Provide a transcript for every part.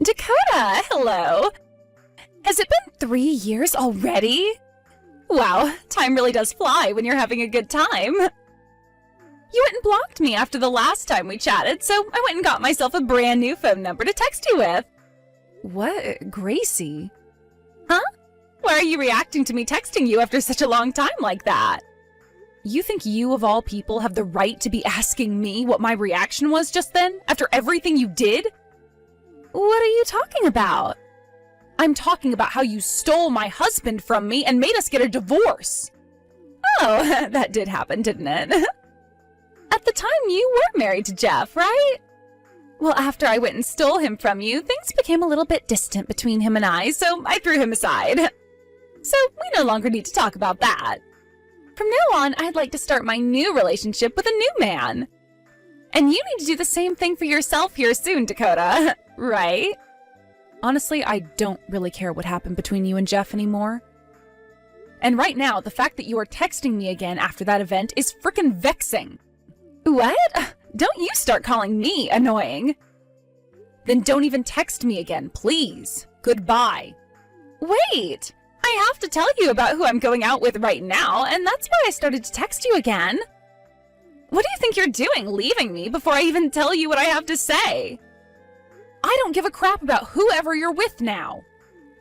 Dakota, hello. Has it been 3 years already? Wow, time really does fly when you're having a good time. You went and blocked me after the last time we chatted, so I went and got myself a brand new phone number to text you with. What? Gracie? Huh? Why are you reacting to me texting you after such a long time like that? You think you, of all people, have the right to be asking me what my reaction was just then, after everything you did? What are you talking about? I'm talking about how you stole my husband from me and made us get a divorce. Oh, that did happen, didn't it? At the time, you were married to Jeff, right? Well, after I went and stole him from you, things became a little bit distant between him and I, so I threw him aside. So we no longer need to talk about that. From now on, I'd like to start my new relationship with a new man. And you need to do the same thing for yourself here soon, Dakota, right? Honestly, I don't really care what happened between you and Jeff anymore. And right now, the fact that you are texting me again after that event is frickin' vexing. What? Don't you start calling me annoying. Then don't even text me again, please. Goodbye. Wait! I have to tell you about who I'm going out with right now, and that's why I started to text you again. What do you think you're doing, leaving me before I even tell you what I have to say? I don't give a crap about whoever you're with now.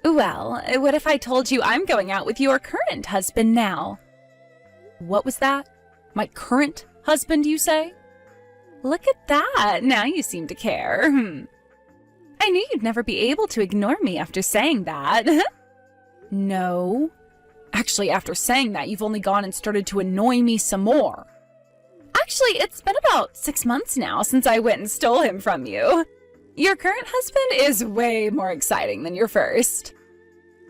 Well, what if I told you I'm going out with your current husband now? What was that? My current husband, you say? Look at that, now you seem to care. I knew you'd never be able to ignore me after saying that. No. Actually, after saying that, you've only gone and started to annoy me some more. Actually, it's been about 6 months now since I went and stole him from you. Your current husband is way more exciting than your first.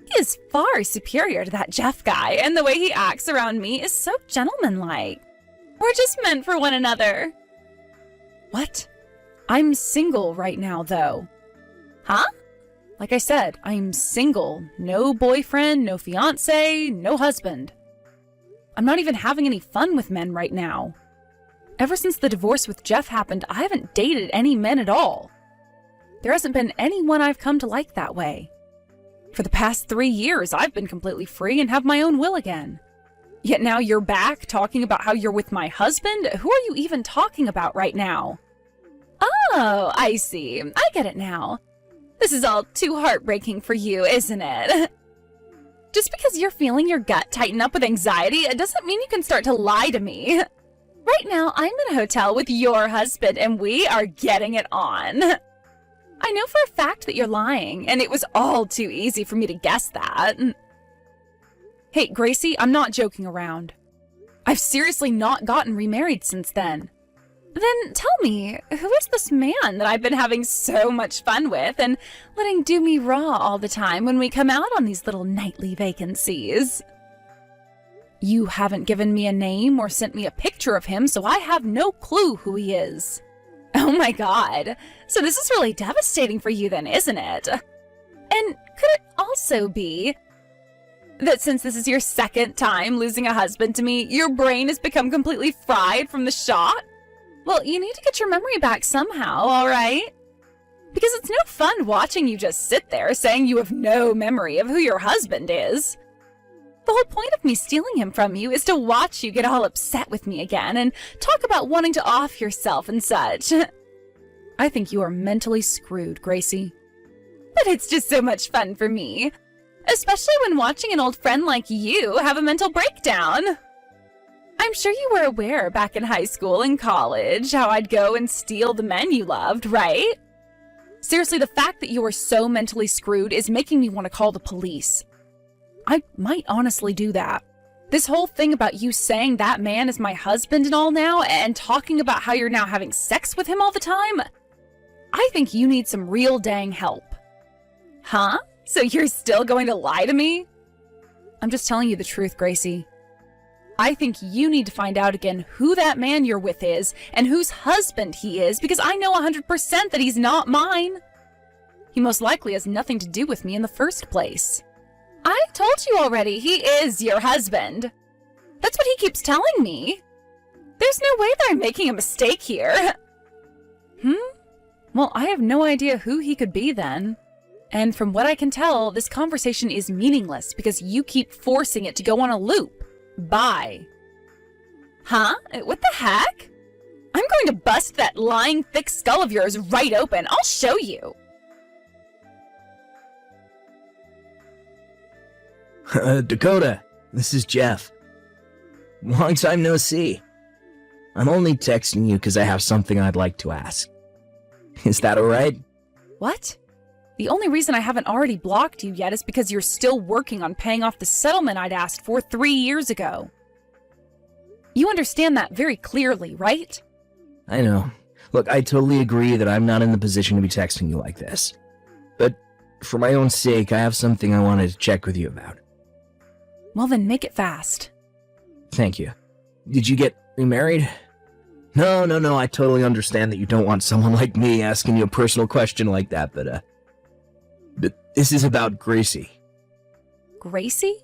He is far superior to that Jeff guy, and the way he acts around me is so gentlemanlike. We're just meant for one another. What? I'm single right now, though. Huh? Like I said, I'm single. No boyfriend, no fiancé, no husband. I'm not even having any fun with men right now. Ever since the divorce with Jeff happened, I haven't dated any men at all. There hasn't been anyone I've come to like that way. For the past 3 years, I've been completely free and have my own will again. Yet now you're back talking about how you're with my husband? Who are you even talking about right now? Oh, I see. I get it now. This is all too heartbreaking for you, isn't it? Just because you're feeling your gut tighten up with anxiety, it doesn't mean you can start to lie to me. Right now, I'm in a hotel with your husband, and we are getting it on. I know for a fact that you're lying, and it was all too easy for me to guess that. Hey, Gracie, I'm not joking around. I've seriously not gotten remarried since then. Then tell me, who is this man that I've been having so much fun with and letting do me raw all the time when we come out on these little nightly vacancies? You haven't given me a name or sent me a picture of him, so I have no clue who he is. Oh my god, so this is really devastating for you then, isn't it? And could it also be that since this is your second time losing a husband to me, your brain has become completely fried from the shock? Well, you need to get your memory back somehow, alright? Because it's no fun watching you just sit there saying you have no memory of who your husband is. The whole point of me stealing him from you is to watch you get all upset with me again and talk about wanting to off yourself and such. I think you are mentally screwed, Gracie. But it's just so much fun for me. Especially when watching an old friend like you have a mental breakdown. I'm sure you were aware back in high school and college how I'd go and steal the men you loved, right? Seriously, the fact that you are so mentally screwed is making me want to call the police. I might honestly do that. This whole thing about you saying that man is my husband and all now, and talking about how you're now having sex with him all the time, I think you need some real dang help. Huh? So you're still going to lie to me? I'm just telling you the truth, Gracie. I think you need to find out again who that man you're with is and whose husband he is, because I know 100% that he's not mine. He most likely has nothing to do with me in the first place. I told you already, he is your husband. That's what he keeps telling me. There's no way that I'm making a mistake here. Well, I have no idea who he could be then. And from what I can tell, this conversation is meaningless because you keep forcing it to go on a loop. Bye. Huh? What the heck? I'm going to bust that lying thick skull of yours right open. I'll show you. Dakota, this is Jeff. Long time no see. I'm only texting you because I have something I'd like to ask. Is that alright? What? The only reason I haven't already blocked you yet is because you're still working on paying off the settlement I'd asked for 3 years ago. You understand that very clearly, right? I know. Look, I totally agree that I'm not in the position to be texting you like this. But for my own sake, I have something I wanted to check with you about. Well then, make it fast. Thank you. Did you get remarried? No, I totally understand that you don't want someone like me asking you a personal question like that, but this is about Gracie. Gracie?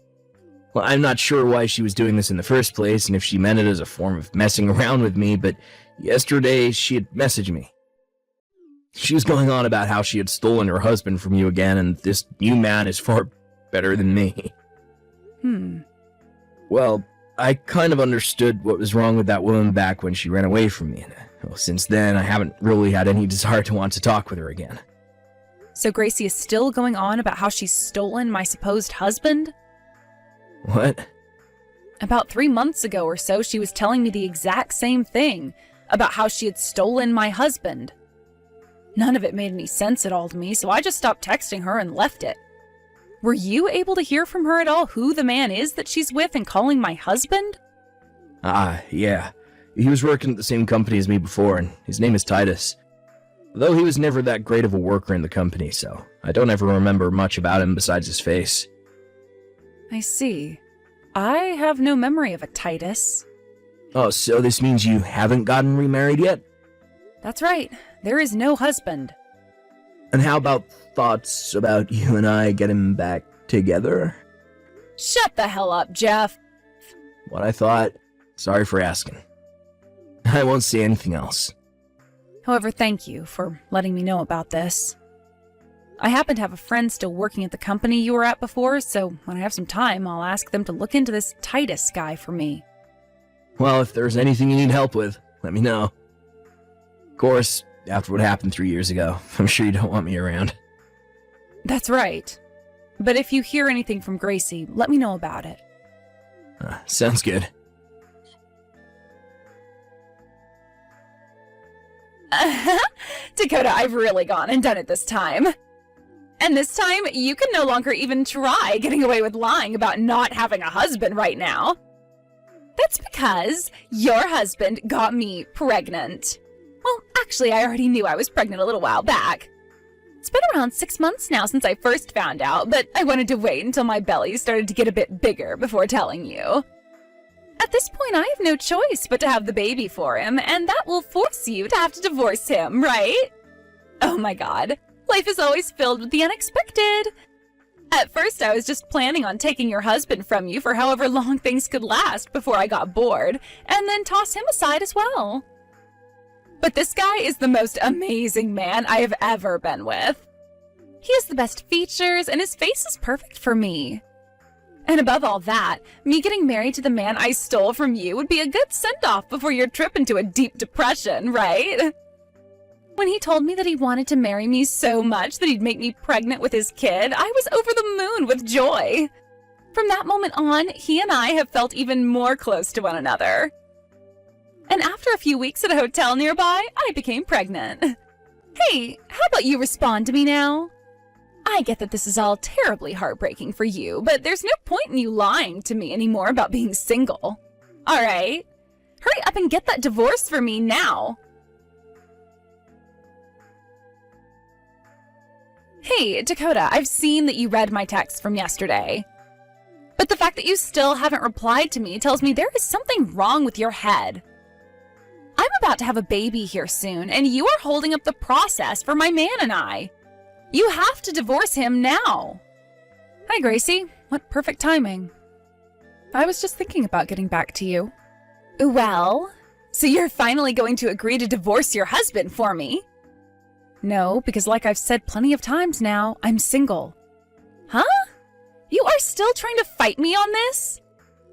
Well, I'm not sure why she was doing this in the first place, and if she meant it as a form of messing around with me, but yesterday she had messaged me. She was going on about how she had stolen her husband from you again, and this new man is far better than me. Well, I kind of understood what was wrong with that woman back when she ran away from me, and well, since then I haven't really had any desire to want to talk with her again. So Gracie is still going on about how she's stolen my supposed husband? What? About 3 months ago or so, she was telling me the exact same thing, about how she had stolen my husband. None of it made any sense at all to me, so I just stopped texting her and left it. Were you able to hear from her at all who the man is that she's with and calling my husband? Yeah. He was working at the same company as me before, and his name is Titus. Though he was never that great of a worker in the company, so I don't ever remember much about him besides his face. I see. I have no memory of a Titus. Oh, so this means you haven't gotten remarried yet? That's right. There is no husband. And how about thoughts about you and I getting back together? Shut the hell up, Jeff. What I thought. Sorry for asking. I won't say anything else. However, thank you for letting me know about this. I happen to have a friend still working at the company you were at before, so when I have some time, I'll ask them to look into this Titus guy for me. Well, if there's anything you need help with, let me know. Of course, after what happened 3 years ago, I'm sure you don't want me around. That's right. But if you hear anything from Gracie, let me know about it. Sounds good. Dakota, I've really gone and done it this time. And this time, you can no longer even try getting away with lying about not having a husband right now. That's because your husband got me pregnant. Well, actually, I already knew I was pregnant a little while back. It's been around 6 months now since I first found out, but I wanted to wait until my belly started to get a bit bigger before telling you. At this point, I have no choice but to have the baby for him, and that will force you to have to divorce him, right? Oh my god, life is always filled with the unexpected. At first, I was just planning on taking your husband from you for however long things could last before I got bored, and then toss him aside as well. But this guy is the most amazing man I have ever been with. He has the best features, and his face is perfect for me. And above all that, me getting married to the man I stole from you would be a good send-off before your trip into a deep depression, right? When he told me that he wanted to marry me so much that he'd make me pregnant with his kid, I was over the moon with joy. From that moment on, he and I have felt even more close to one another. And after a few weeks at a hotel nearby, I became pregnant. Hey, how about you respond to me now? I get that this is all terribly heartbreaking for you, but there's no point in you lying to me anymore about being single. All right? Hurry up and get that divorce for me now. Hey, Dakota, I've seen that you read my text from yesterday. But the fact that you still haven't replied to me tells me there is something wrong with your head. I'm about to have a baby here soon, and you are holding up the process for my man and I. You have to divorce him now. Hi, Gracie. What perfect timing. I was just thinking about getting back to you. Well, so you're finally going to agree to divorce your husband for me? No, because like I've said plenty of times now, I'm single. Huh? You are still trying to fight me on this?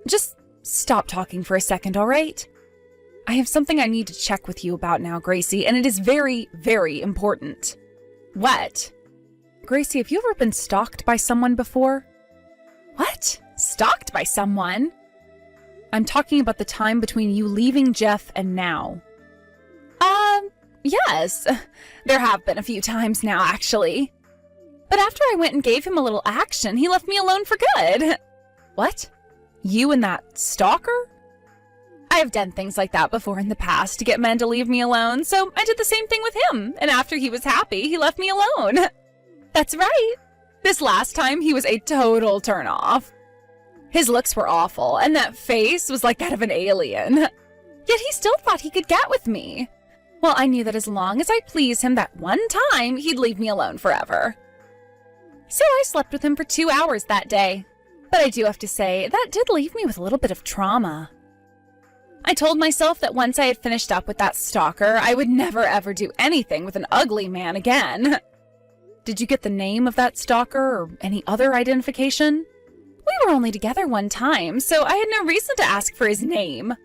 Just stop talking for a second, all right? I have something I need to check with you about now, Gracie, and it is very, very important. What? Gracie, have you ever been stalked by someone before? What? Stalked by someone? I'm talking about the time between you leaving Jeff and now. Yes. There have been a few times now, actually. But after I went and gave him a little action, he left me alone for good. What? You and that stalker? I have done things like that before in the past to get men to leave me alone, so I did the same thing with him, and after he was happy, he left me alone. That's right. This last time, he was a total turnoff. His looks were awful, and that face was like that of an alien. Yet he still thought he could get with me. Well, I knew that as long as I pleased him that one time, he'd leave me alone forever. So I slept with him for 2 hours that day. But I do have to say, that did leave me with a little bit of trauma. I told myself that once I had finished up with that stalker, I would never ever do anything with an ugly man again. Did you get the name of that stalker or any other identification? We were only together one time, so I had no reason to ask for his name.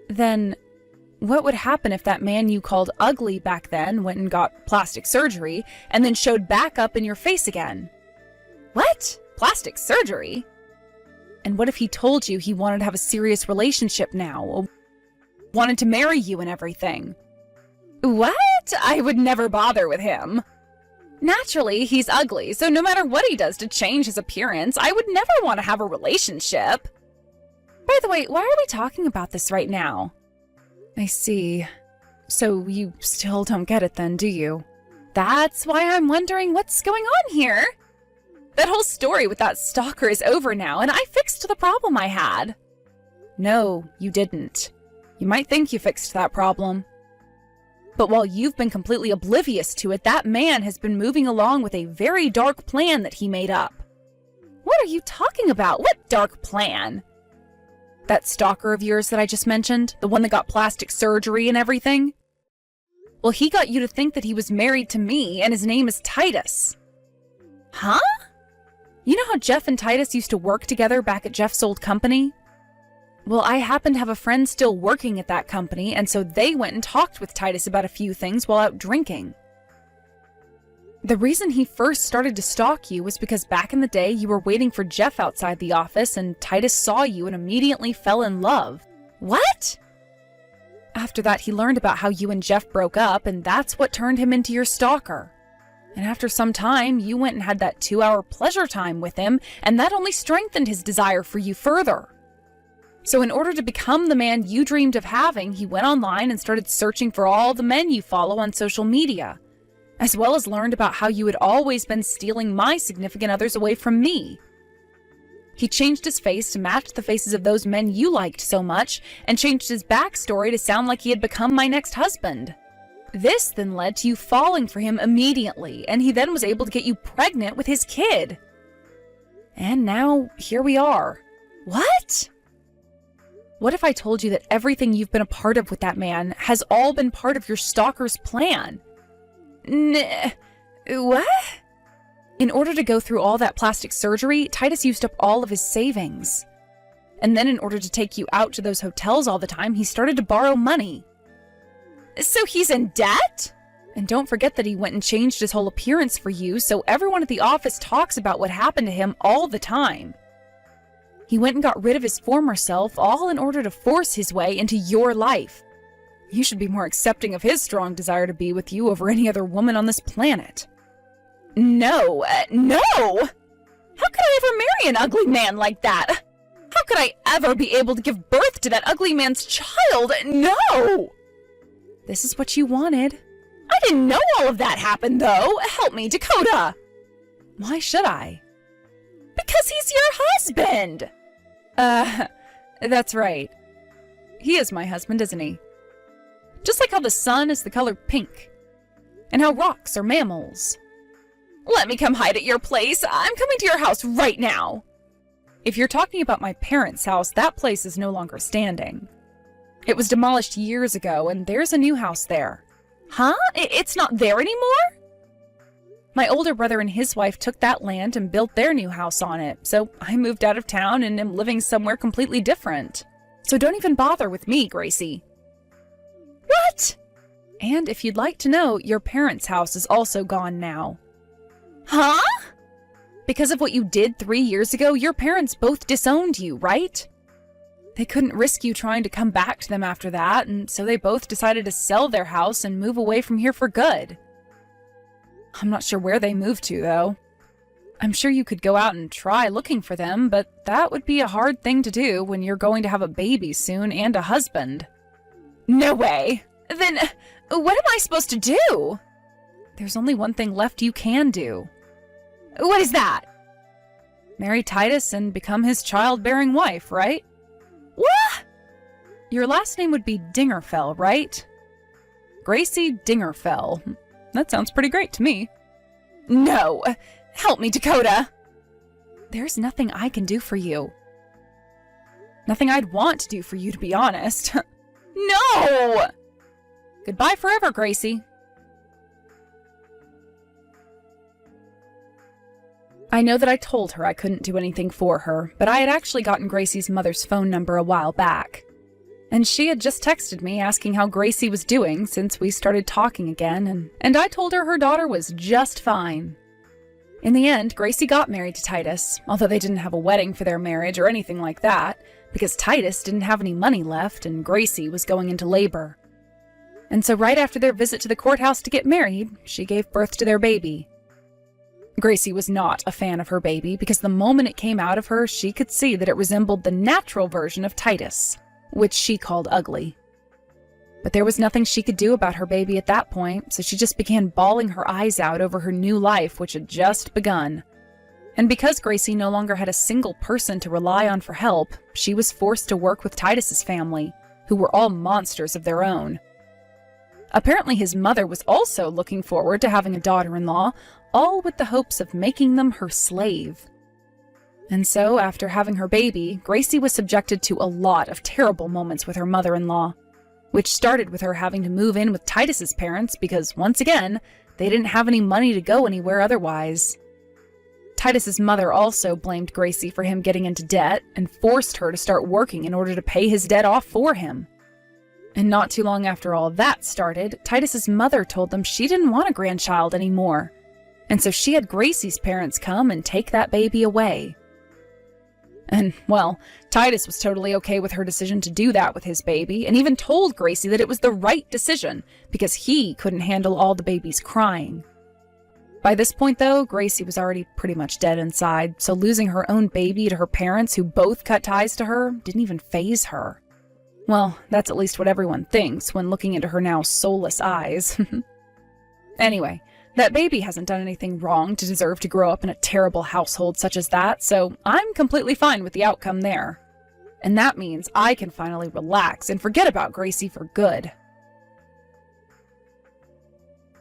Then, what would happen if that man you called ugly back then went and got plastic surgery and then showed back up in your face again? What? Plastic surgery? And what if he told you he wanted to have a serious relationship now? Wanted to marry you and everything? What? I would never bother with him. Naturally, he's ugly, so no matter what he does to change his appearance, I would never want to have a relationship. By the way, why are we talking about this right now? I see. So you still don't get it then, do you? That's why I'm wondering what's going on here. That whole story with that stalker is over now, and I fixed the problem I had. No, you didn't. You might think you fixed that problem. But while you've been completely oblivious to it, that man has been moving along with a very dark plan that he made up. What are you talking about? What dark plan? That stalker of yours that I just mentioned, the one that got plastic surgery and everything? Well, he got you to think that he was married to me, and his name is Titus. Huh? You know how Jeff and Titus used to work together back at Jeff's old company? Well, I happen to have a friend still working at that company, and so they went and talked with Titus about a few things while out drinking. The reason he first started to stalk you was because back in the day you were waiting for Jeff outside the office and Titus saw you and immediately fell in love. What? After that, he learned about how you and Jeff broke up, and that's what turned him into your stalker. And after some time, you went and had that 2-hour pleasure time with him, and that only strengthened his desire for you further. So in order to become the man you dreamed of having, he went online and started searching for all the men you follow on social media, as well as learned about how you had always been stealing my significant others away from me. He changed his face to match the faces of those men you liked so much, and changed his backstory to sound like he had become my next husband. This then led to you falling for him immediately, and he then was able to get you pregnant with his kid. And now, here we are. What? What if I told you that everything you've been a part of with that man has all been part of your stalker's plan? What? In order to go through all that plastic surgery, Titus used up all of his savings. And then in order to take you out to those hotels all the time, he started to borrow money. So he's in debt? And don't forget that he went and changed his whole appearance for you, so everyone at the office talks about what happened to him all the time. He went and got rid of his former self, all in order to force his way into your life. You should be more accepting of his strong desire to be with you over any other woman on this planet. No! No! How could I ever marry an ugly man like that? How could I ever be able to give birth to that ugly man's child? No! This is what you wanted. I didn't know all of that happened, though. Help me, Dakota. Why should I? Because he's your husband! That's right. He is my husband, isn't he? Just like how the sun is the color pink. And how rocks are mammals. Let me come hide at your place. I'm coming to your house right now. If you're talking about my parents' house, that place is no longer standing. It was demolished years ago, and there's a new house there. Huh? It's not there anymore? My older brother and his wife took that land and built their new house on it, so I moved out of town and am living somewhere completely different. So don't even bother with me, Gracie. What? And if you'd like to know, your parents' house is also gone now. Huh? Because of what you did 3 years ago, your parents both disowned you, right? They couldn't risk you trying to come back to them after that, and so they both decided to sell their house and move away from here for good. I'm not sure where they moved to, though. I'm sure you could go out and try looking for them, but that would be a hard thing to do when you're going to have a baby soon and a husband. No way! Then, what am I supposed to do? There's only one thing left you can do. What is that? Marry Titus and become his childbearing wife, right? What? Your last name would be Dingerfell, right? Gracie Dingerfell. That sounds pretty great to me. No! Help me, Dakota! There's nothing I can do for you. Nothing I'd want to do for you, to be honest. No! Goodbye forever, Gracie. I know that I told her I couldn't do anything for her, but I had actually gotten Gracie's mother's phone number a while back. And she had just texted me asking how Gracie was doing since we started talking again, and I told her daughter was just fine. In the end, Gracie got married to Titus, although they didn't have a wedding for their marriage or anything like that, because Titus didn't have any money left and Gracie was going into labor. And so right after their visit to the courthouse to get married, she gave birth to their baby. Gracie was not a fan of her baby because the moment it came out of her, she could see that it resembled the natural version of Titus, which she called ugly. But there was nothing she could do about her baby at that point, so she just began bawling her eyes out over her new life, which had just begun. And because Gracie no longer had a single person to rely on for help, she was forced to work with Titus's family, who were all monsters of their own. Apparently his mother was also looking forward to having a daughter-in-law, all with the hopes of making them her slave. And so, after having her baby, Gracie was subjected to a lot of terrible moments with her mother-in-law, which started with her having to move in with Titus's parents because, once again, they didn't have any money to go anywhere otherwise. Titus's mother also blamed Gracie for him getting into debt and forced her to start working in order to pay his debt off for him. And not too long after all that started, Titus's mother told them she didn't want a grandchild anymore, and so she had Gracie's parents come and take that baby away. And, well, Titus was totally okay with her decision to do that with his baby, and even told Gracie that it was the right decision, because he couldn't handle all the baby's crying. By this point, though, Gracie was already pretty much dead inside, so losing her own baby to her parents, who both cut ties to her, didn't even faze her. Well, that's at least what everyone thinks when looking into her now soulless eyes. Anyway, that baby hasn't done anything wrong to deserve to grow up in a terrible household such as that, so I'm completely fine with the outcome there. And that means I can finally relax and forget about Gracie for good.